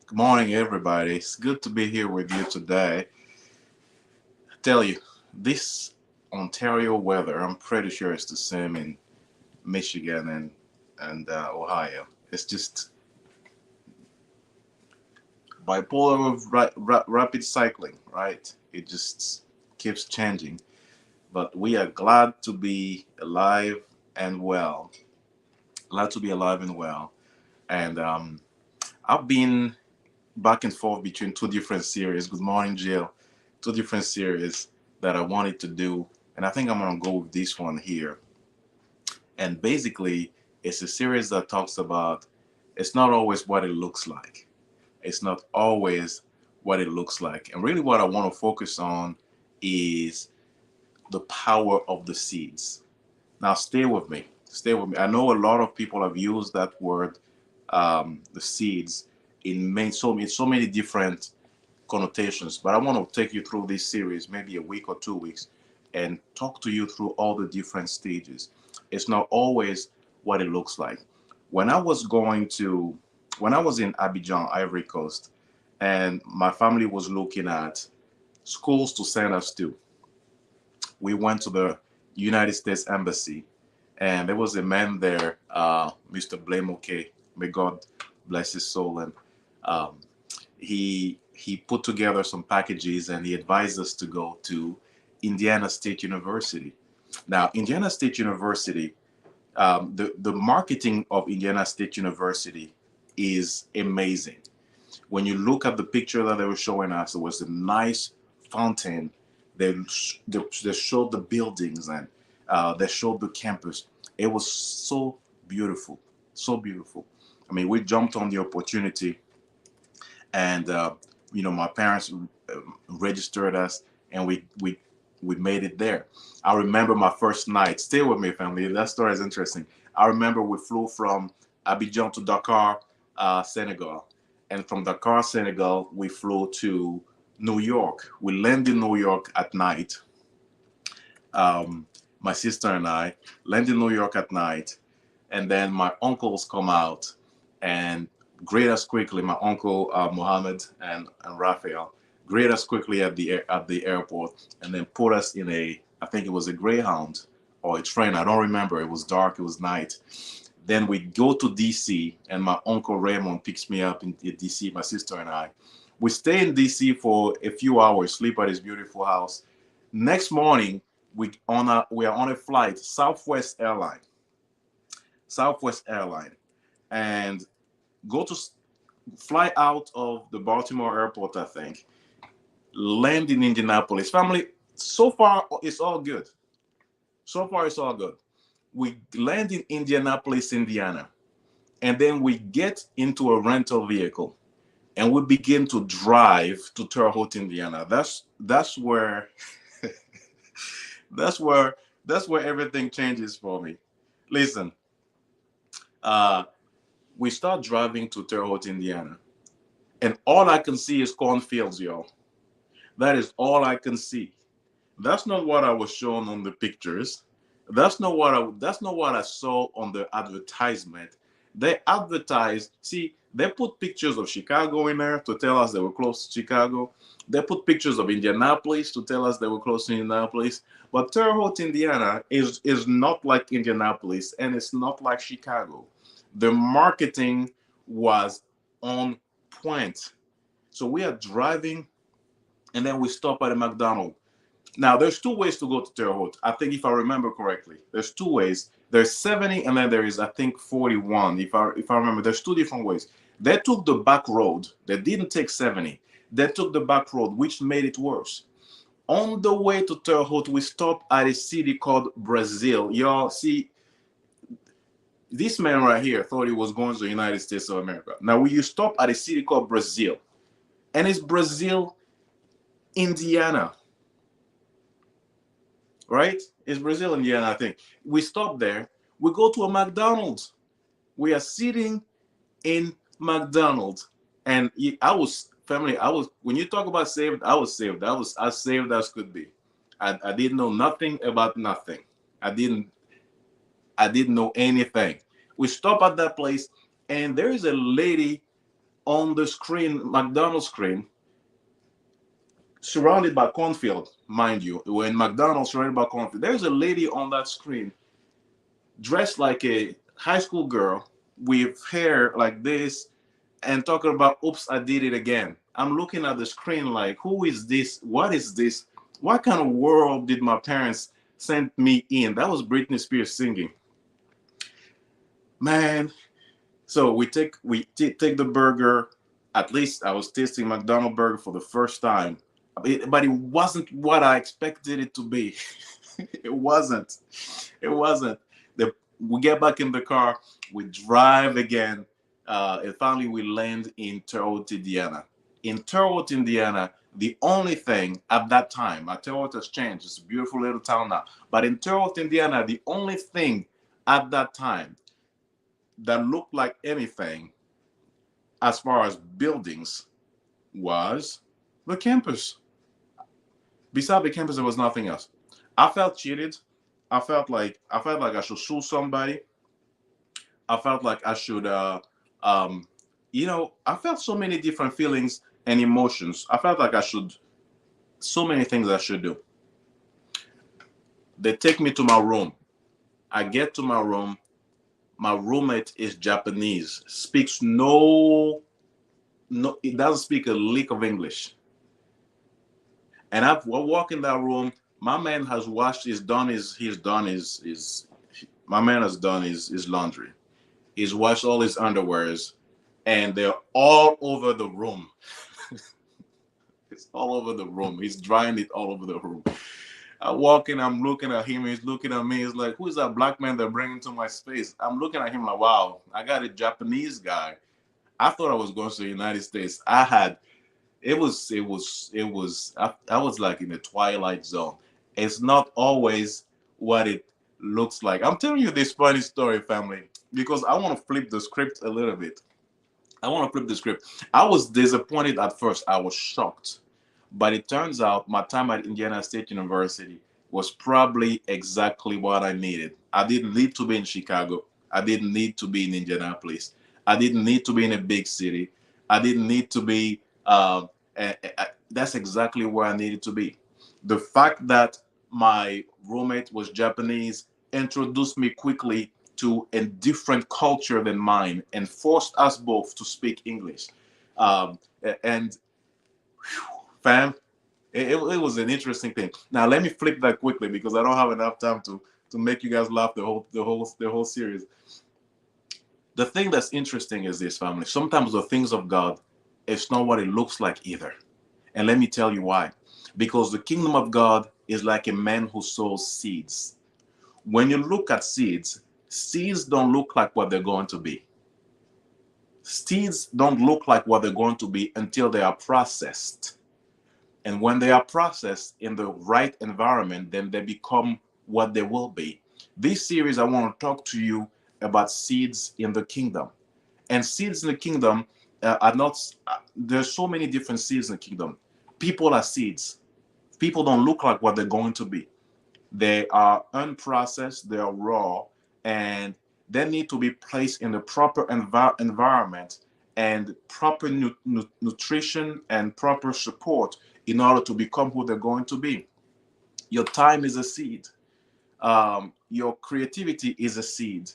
Good morning, everybody. It's good to be here with you today. I tell you, this Ontario weather, I'm pretty sure it's the same in Michigan and Ohio. It's just bipolar of rapid cycling, right? It just keeps changing. But we are glad to be alive and well. Glad to be alive and well. And I've been back and forth between two different series. Good morning, Jill. Two different series that I wanted to do, and I think I'm gonna go with this one here. And basically, it's a series that talks about it's not always what it looks like. It's not always what it looks like. And really, what I want to focus on is the power of the seeds. Now, stay with me. Stay with me. I know a lot of people have used that word, the seeds, in so many different connotations. But I want to take you through this series, maybe a week or 2 weeks, and talk to you through all the different stages. It's not always what it looks like. When I was going to, when I was in Abidjan, Ivory Coast, and my family was looking at schools to send us to, we went to the United States Embassy, and there was a man there, Mr. Blame OK. May God bless his soul. And um, he put together some packages and he advised us to go to Indiana State University. Now, Indiana State University, the marketing of Indiana State University is amazing. When you look at the picture that they were showing us, it was a nice fountain. They showed the buildings and they showed the campus. It was so beautiful, so beautiful. I mean, we jumped on the opportunity, and my parents registered us, and we made it there. I remember my first night. Stay with me, family. That story is interesting. I remember we flew from Abidjan to Dakar, Senegal, and from Dakar, Senegal, we flew to New York. We landed in New York at night. My sister and I landed in New York at night, and then my uncles come out and greet us quickly. My uncle Mohammed and Raphael greet us quickly at the airport, and then put us in a, I think it was a Greyhound or a train. I don't remember. It was dark. It was night. Then we go to DC, and my uncle Raymond picks me up in DC. My sister and I, we stay in DC for a few hours, sleep at his beautiful house. Next morning, we are on a flight, Southwest Airline, and go to fly out of the Baltimore airport, I think, land in Indianapolis. Family, so far it's all good. So far it's all good. We land in Indianapolis, Indiana, and then we get into a rental vehicle and we begin to drive to Terre Haute, Indiana. That's where that's where that's where everything changes for me. Listen, uh, we start driving to Terre Haute, Indiana, and all I can see is cornfields, y'all. That is all I can see. That's not what I was shown on the pictures. That's not what I saw on the advertisement. They advertised, see, they put pictures of Chicago in there to tell us they were close to Chicago. They put pictures of Indianapolis to tell us they were close to Indianapolis. But Terre Haute, Indiana is not like Indianapolis, and it's not like Chicago. The marketing was on point. So we are driving, and then we stop at a McDonald's. Now, there's two ways to go to Terre Haute. I think if I remember correctly, there's two ways. There's 70, and then there is, I think, 41. If I remember, there's two different ways. They took the back road. They didn't take 70. They took the back road, which made it worse. On the way to Terre Haute, we stopped at a city called Brazil. Y'all see, this man right here thought he was going to the United States of America. Now, you stop at a city called Brazil, and it's Brazil, Indiana, right? It's Brazil, Indiana, I think. We stop there. We go to a McDonald's. We are sitting in McDonald's, and I was family. I was when you talk about saved, I was saved. I was as saved as could be. I didn't know nothing about nothing. I didn't I didn't know anything. We stop at that place, and there is a lady. on the screen, McDonald's screen, surrounded by cornfield, mind you, when McDonald's surrounded by cornfield, there's a lady on that screen dressed like a high school girl with hair like this and talking about, oops, I did it again. I'm looking at the screen like, who is this? What is this? What kind of world did my parents send me in? That was Britney Spears singing. Man, so take the burger. At least I was tasting McDonald's burger for the first time, but it wasn't what I expected it to be. It wasn't. It wasn't. We get back in the car, we drive again, and finally we land in Terre Haute, Indiana. In Terre Haute, Indiana, the only thing at that time, Terre Haute has changed. It's a beautiful little town now. But in Terre Haute, Indiana, the only thing at that time that looked like anything as far as buildings was the campus. Beside the campus, there was nothing else. I felt cheated. I felt like I should sue somebody. I felt like I should, um, I felt so many different feelings and emotions. I felt like I should, so many things I should do. They take me to my room. I get to my room. My roommate is Japanese, speaks no, it doesn't speak a lick of English. And I walk in that room. My man has washed, my man has done his laundry. He's washed all his underwears, and they're all over the room. It's all over the room. He's drying it all over the room. I walk in, I'm looking at him, he's looking at me. He's like, who's that black man they're bringing to my space? I'm looking at him like, wow, I got a Japanese guy. I thought I was going to the United States. I was like in the twilight zone. It's not always what it looks like. I'm telling you this funny story, family, because I want to flip the script a little bit. I want to flip the script. I was disappointed at first. I was shocked. But it turns out my time at Indiana State University was probably exactly what I needed. I didn't need to be in Chicago. I didn't need to be in Indianapolis. I didn't need to be in a big city. I didn't need to be. That's exactly where I needed to be. The fact that my roommate was Japanese introduced me quickly to a different culture than mine and forced us both to speak English. And fam, it was an interesting thing. Now let me flip that quickly because I don't have enough time to make you guys laugh the whole series. The thing that's interesting is this, family. Sometimes the things of God, it's not what it looks like either. And let me tell you why. Because the kingdom of God is like a man who sows seeds. When you look at seeds, seeds don't look like what they're going to be. Seeds don't look like what they're going to be until they are processed. And when they are processed in the right environment, then they become what they will be. This series, I want to talk to you about seeds in the kingdom. And seeds in the kingdom are not, there's so many different seeds in the kingdom. People are seeds. People don't look like what they're going to be. They are unprocessed, they are raw, and they need to be placed in the proper environment and proper nutrition and proper support in order to become who they're going to be. Your time is a seed. Your creativity is a seed.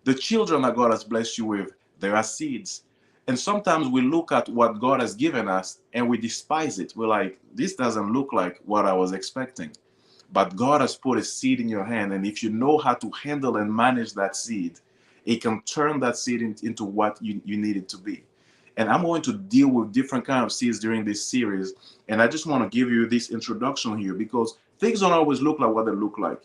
The children that God has blessed you with, they are seeds. And sometimes we look at what God has given us and we despise it. We're like, this doesn't look like what I was expecting. But God has put a seed in your hand. And if you know how to handle and manage that seed, it can turn that seed into what you need it to be. And I'm going to deal with different kind of seeds during this series. And I just want to give you this introduction here because things don't always look like what they look like.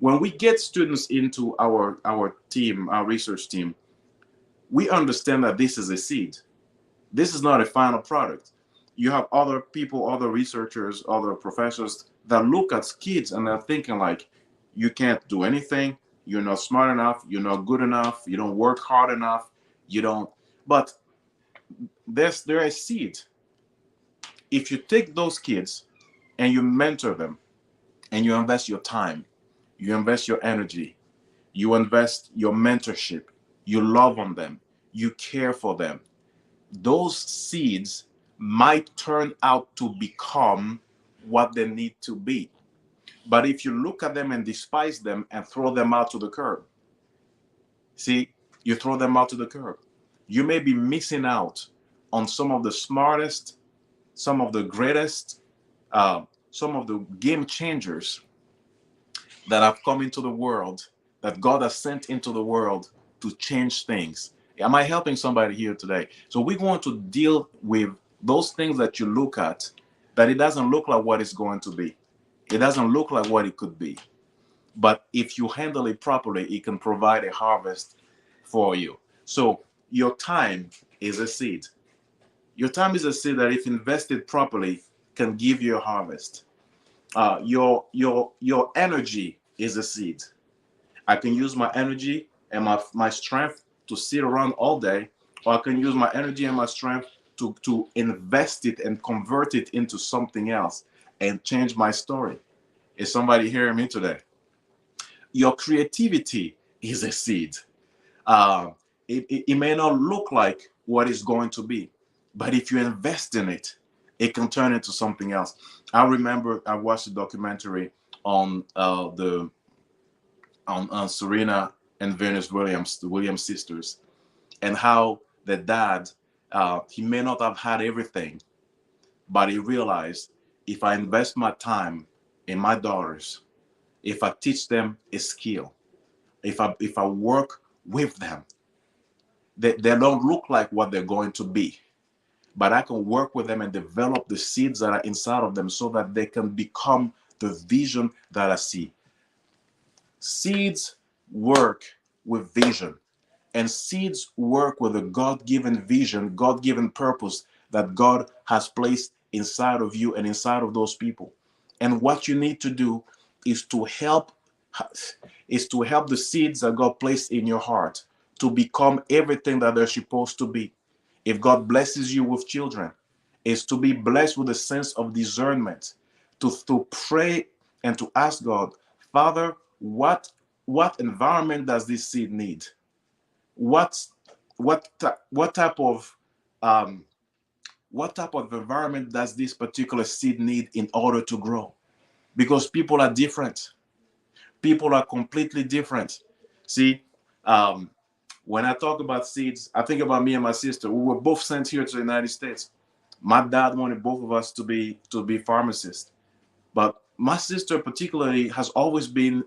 When we get students into our team, our research team, we understand that this is a seed. This is not a final product. You have other people, other researchers, other professors that look at kids and they're thinking like, you can't do anything. You're not smart enough. You're not good enough. You don't work hard enough. You don't. But there is seed. If you take those kids and you mentor them and you invest your time, you invest your energy, you invest your mentorship, you love on them, you care for them, those seeds might turn out to become what they need to be. But if you look at them and despise them and throw them out to the curb, see, you throw them out to the curb, you may be missing out on some of the smartest, some of the greatest, some of the game changers that have come into the world, that God has sent into the world to change things. Am I helping somebody here today? So we're going to deal with those things that you look at, that it doesn't look like what it's going to be. It doesn't look like what it could be. But if you handle it properly, it can provide a harvest for you. So your time is a seed. Your time is a seed that, if invested properly, can give you a harvest. Your energy is a seed. I can use my energy and my strength to sit around all day, or I can use my energy and my strength to invest it and convert it into something else and change my story. Is somebody hearing me today? Your creativity is a seed. Uh, it may not look like what it's going to be, but if you invest in it, it can turn into something else. I remember I watched a documentary on the on Serena and Venus Williams, the Williams sisters, and how the dad, he may not have had everything, but he realized, if I invest my time in my daughters, if I teach them a skill, if I work with them, they don't look like what they're going to be, but I can work with them and develop the seeds that are inside of them so that they can become the vision that I see. Seeds work with vision, and seeds work with a God-given vision, God-given purpose that God has placed inside of you and inside of those people. And what you need to do is to help the seeds that God placed in your heart to become everything that they're supposed to be. If God blesses you with children, is to be blessed with a sense of discernment, to pray and to ask God, Father, what environment does this seed need? What what type of um, what type of environment does this particular seed need in order to grow? Because people are different. People are completely different. See, um, when I talk about seeds, I think about me and my sister. We were both sent here to the United States. My dad wanted both of us to be pharmacists, but my sister particularly has always been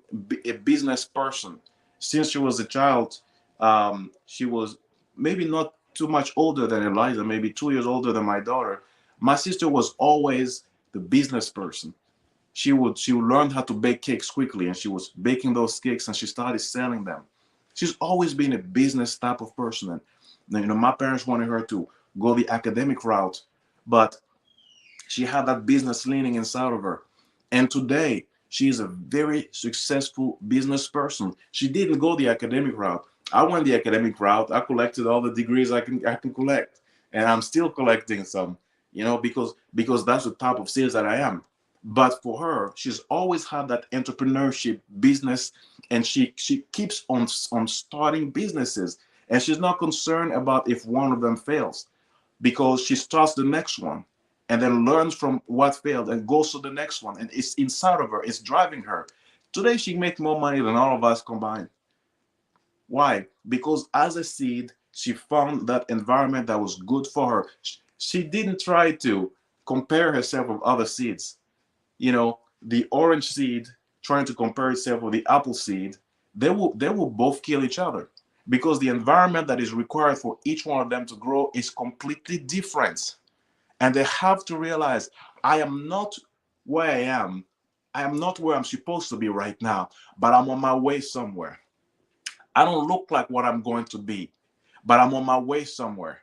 a business person. Since she was a child, she was maybe not too much older than Eliza, maybe 2 years older than my daughter. My sister was always the business person. She would learn how to bake cakes quickly, and she was baking those cakes and she started selling them. She's always been a business type of person. And my parents wanted her to go the academic route, but she had that business leaning inside of her. And today, she is a very successful business person. She didn't go the academic route. I went the academic route. I collected all the degrees I can collect, and I'm still collecting some. Because that's the type of sales that I am. But for her, she's always had that entrepreneurship business, and she keeps on starting businesses, and she's not concerned about if one of them fails, because she starts the next one and then learns from what failed and goes to the next one. And it's inside of her, it's driving her. Today, she makes more money than all of us combined. Why? Because as a seed, she found that environment that was good for her. She didn't try to compare herself with other seeds. The orange seed trying to compare itself with the apple seed, they will both kill each other, because the environment that is required for each one of them to grow is completely different. And they have to realize, I am not where I am. I am not where I'm supposed to be right now, but I'm on my way somewhere. I don't look like what I'm going to be, but I'm on my way somewhere.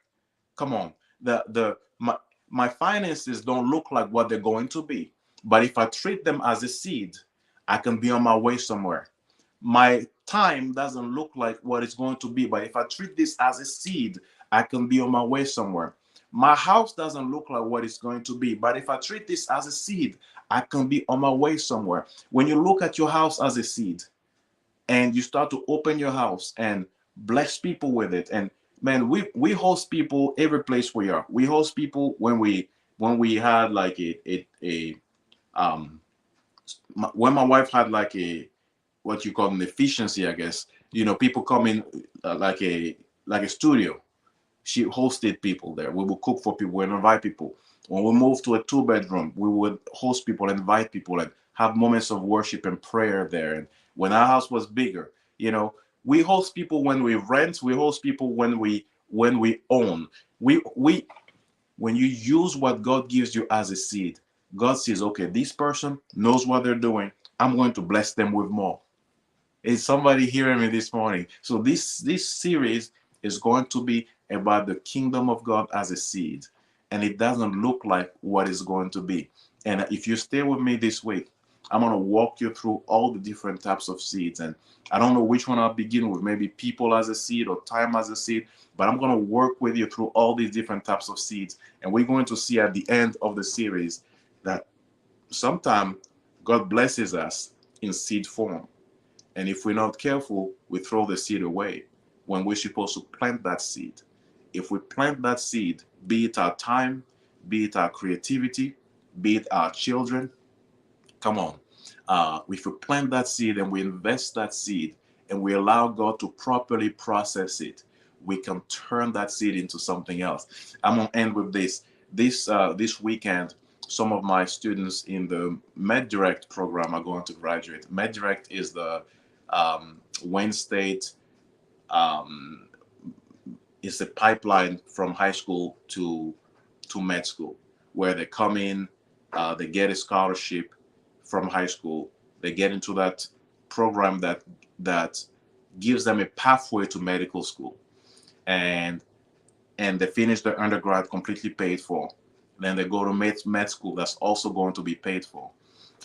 Come on. My finances don't look like what they're going to be, but if I treat them as a seed, I can be on my way somewhere. My time doesn't look like what it's going to be, but if I treat this as a seed, I can be on my way somewhere. My house doesn't look like what it's going to be, but if I treat this as a seed, I can be on my way somewhere. When you look at your house as a seed, and you start to open your house and bless people with it, and Man, we host people every place we are. We host people when we had like a um when my wife had like a what you call an efficiency, I guess. You know, people come in like a studio. She hosted people there. We would cook for people and invite people. When we moved to a two-bedroom, we would host people, invite people, and have moments of worship and prayer there. And when our house was bigger, you know, we host people when we rent. We host people when we own. We when you use what God gives you as a seed, God says, okay, this person knows what they're doing. I'm going to bless them with more. Is somebody hearing me this morning? So this series is going to be about the kingdom of God as a seed, and it doesn't look like what it's going to be. And if you stay with me this week, I'm going to walk you through all the different types of seeds. And I don't know which one I'll begin with, maybe people as a seed or time as a seed, but I'm going to work with you through all these different types of seeds. And we're going to see at the end of the series that sometimes God blesses us in seed form. And if we're not careful, we throw the seed away when we're supposed to plant that seed. If we plant that seed, be it our time, be it our creativity, be it our children, come on. If we plant that seed and we invest that seed and we allow God to properly process it, we can turn that seed into something else. I'm gonna end with this. This weekend, some of my students in the MedDirect program are going to graduate. MedDirect is the Wayne State um, is a pipeline from high school to med school, where they come in, they get a scholarship from high school, they get into that program that gives them a pathway to medical school, and they finish their undergrad completely paid for. Then they go to med school that's also going to be paid for.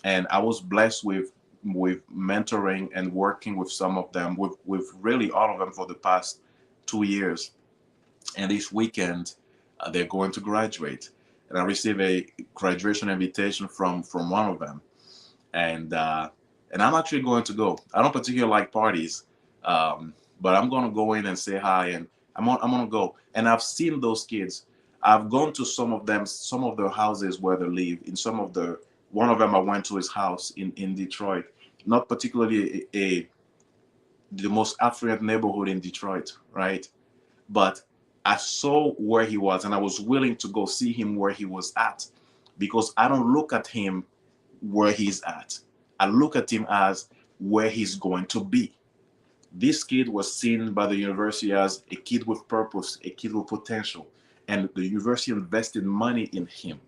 And I was blessed with mentoring and working with some of them, with really all of them for the past 2 years. And this weekend, they're going to graduate, and I received a graduation invitation from one of them, and I'm actually going to go. I don't particularly like parties, but I'm going to go in and say hi, and I'm going to go. And I've seen those kids. I've gone to some of them, some of their houses where they live. In some of the one of them, I went to his house in Detroit, not particularly the most affluent neighborhood in Detroit, right? But I saw where he was, and I was willing to go see him where he was at, because I don't look at him where he's at. I look at him as where he's going to be. This kid was seen by the university as a kid with purpose, a kid with potential, and the university invested money in him,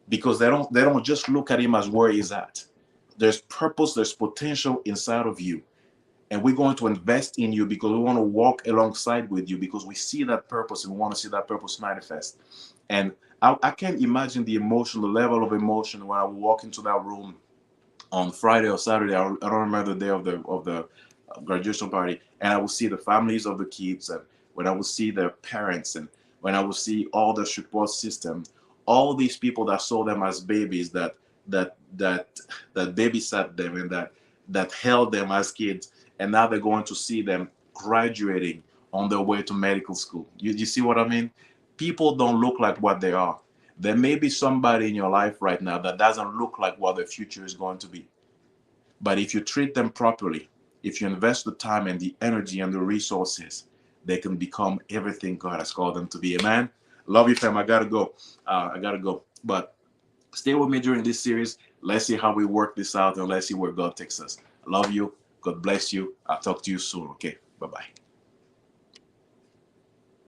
because they don't just look at him as where he's at. There's purpose, there's potential inside of you, and we're going to invest in you because we want to walk alongside with you, because we see that purpose and we want to see that purpose manifest. And I can't imagine the emotion, the level of emotion when I walk into that room on Friday or Saturday. I don't remember the day of the graduation party, and I will see the families of the kids, and when I will see their parents, and when I will see all the support system, all these people that saw them as babies, that that that babysat them, and that held them as kids, and now they're going to see them graduating on their way to medical school. You see what I mean? People don't look like what they are. There may be somebody in your life right now that doesn't look like what the future is going to be. But if you treat them properly, if you invest the time and the energy and the resources, they can become everything God has called them to be. Amen. Love you, fam. I gotta go. I gotta go. But stay with me during this series. Let's see how we work this out, and let's see where God takes us. I love you. God bless you. I'll talk to you soon. Okay. Bye bye.